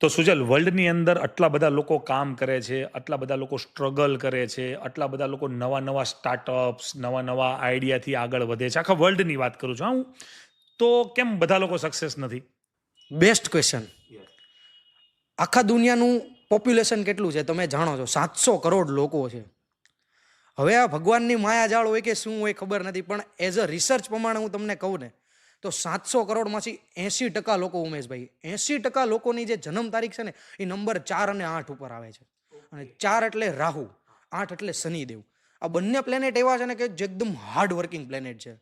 તો સુજલ, વર્લ્ડની અંદર આટલા બધા લોકો કામ કરે છે, આટલા બધા લોકો સ્ટ્રગલ કરે છે, આટલા બધા લોકો નવા નવા સ્ટાર્ટઅપ્સ, નવા નવા આઈડિયાથી આગળ વધે છે. આખા વર્લ્ડની વાત કરું છું હા હું. તો કેમ બધા લોકો સક્સેસ નથી? Best question. આખા દુનિયાનું પોપ્યુલેશન કેટલું છે તમે જાણો છો? 700 કરોડ લોકો છે. હવે આ ભગવાનની માયાજાળ હોય કે શું હોય ખબર નથી, પણ એઝ અ રિસર્ચ પ્રમાણે હું તમને કહું ને તો 700 કરોડમાંથી 80% લોકો, ઉમેશભાઈ, 80% લોકોની જે જન્મ તારીખ છે ને એ નંબર 4 અને 8 ઉપર આવે છે. અને 4 એટલે રાહુ, 8 એટલે શનિદેવ. આ બંને પ્લેનેટ એવા છે ને કે જે એકદમ હાર્ડ વર્કિંગ પ્લેનેટ છે.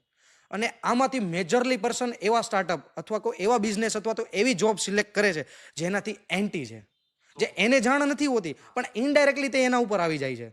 અને આમાંથી મેજરલી પર્સન એવા સ્ટાર્ટઅપ અથવા કોઈ એવા બિઝનેસ અથવા તો એવી જોબ સિલેક્ટ કરે છે જેનાથી એન્ટી છે, જે એને જાણ નથી હોતી પણ ઇનડાયરેક્ટલી તે એના ઉપર આવી જાય છે.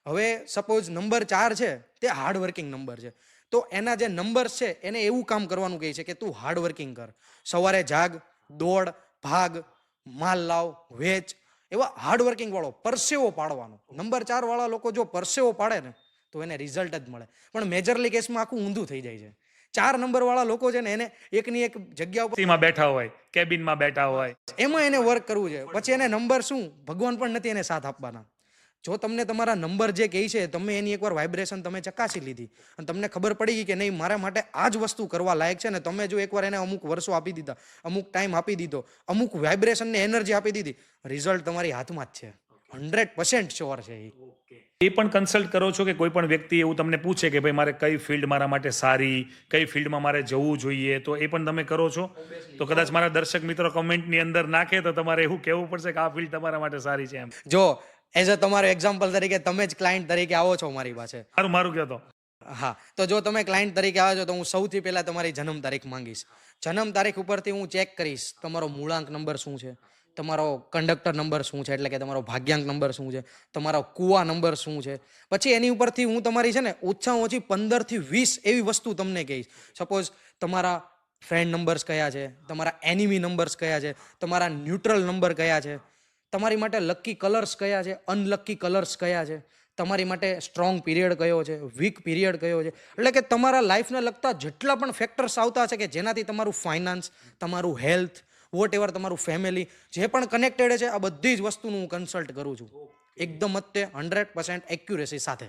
હવે સપોઝ નંબર 4 છે તે હાર્ડ વર્કિંગ નંબર છે, તો એના જે નંબર્સ છે એને એવું કામ કરવાનું કહે છે કે તું હાર્ડ વર્કિંગ કર, સવારે જાગ, દોડ, ભાગ, માલ લાવ, વેચ, એવા હાર્ડ વર્કિંગ વાળો પરસેવો પાડવાનો. નંબર 4 વાળા લોકો જો પરસેવો પાડે ને તો એને રિઝલ્ટ જ મળે. પણ મેજરલી કેસમાં આખું ઊંધું થઈ જાય છે. 4 નંબર વાળા લોકો છે ને એને એકની એક જગ્યા ઉપર માં બેઠા હોય, કેબિનમાં બેઠા હોય, એમાં એને વર્ક કરવું છે. પછી એને નંબર શું, ભગવાન પણ નથી એને સાથ આપવાના. જો તમને તમારા નંબર જે કહે છે, તમે એની એકવાર વાઇબ્રેશન તમે ચકાસી લીધી અને તમને ખબર પડી ગઈ કે નહીં મારા માટે આ જ વસ્તુ કરવા લાયક છે ને, તમે જો એકવાર એને અમુક વર્ષો આપી દીધા, અમુક ટાઈમ આપી દીધો, અમુક વાઇબ્રેશનને એનર્જી આપી દીધી, રિઝલ્ટ તમારી હાથમાં જ છે. 100% શ્યોર છે એ પણ કન્સલ્ટ કરો છો કે કોઈ પણ વ્યક્તિ એવું તમને પૂછે કે ભાઈ મારે કઈ ફિલ્ડ મારા માટે સારી, કઈ ફિલ્ડમાં મારે જવું જોઈએ, તો એ પણ તમે કરો છો? તો કદાચ મારા દર્શક મિત્રો કમેન્ટની અંદર નાખે તો તમારે એવું કહેવું પડશે કે આ ફિલ્ડ તમારા માટે સારી છે એમ. જો એઝ અ તમારો એક્ઝામ્પલ તરીકે તમે જ ક્લાયન્ટ તરીકે આવો છો મારી પાસે. મારું મારું કહેતો. હા, તો જો તમે ક્લાયન્ટ તરીકે આવો છો તો હું સૌથી પહેલા તમારી જન્મ તારીખ માંગીશ. જન્મ તારીખ ઉપરથી હું ચેક કરીશ તમારો મૂળાંક નંબર શું છે, તમારો કંડક્ટર નંબર શું છે એટલે કે તમારો ભાગ્યાંક નંબર શું છે, તમારો કુવા નંબર શું છે. પછી એની ઉપરથી હું તમારી છે ને ઓછામાં ઓછી 15 થી 20 એવી વસ્તુ તમને કહીશ. સપોઝ તમારા ફ્રેન્ડ નંબર્સ કયા છે, તમારા એનિમી નંબર્સ કયા છે, તમારા ન્યુટ્રલ નંબર કયા છે, તમારી માટે લકી કલર્સ કયા છે, અનલકી કલર્સ કયા છે, તમારી માટે સ્ટ્રોંગ પીરિયડ કયો છે, વીક પીરિયડ કયો છે. એટલે કે તમારા લાઈફને લગતા જેટલા પણ ફેક્ટર્સ આવતા છે કે જેનાથી તમારું ફાઇનાન્સ, તમારું હેલ્થ, વોટ એવર, તમારું ફેમિલી જે પણ કનેક્ટેડ છે, આ બધી જ વસ્તુનું હું કન્સલ્ટ કરું છું એકદમ 100% એક્યુરેસી સાથે.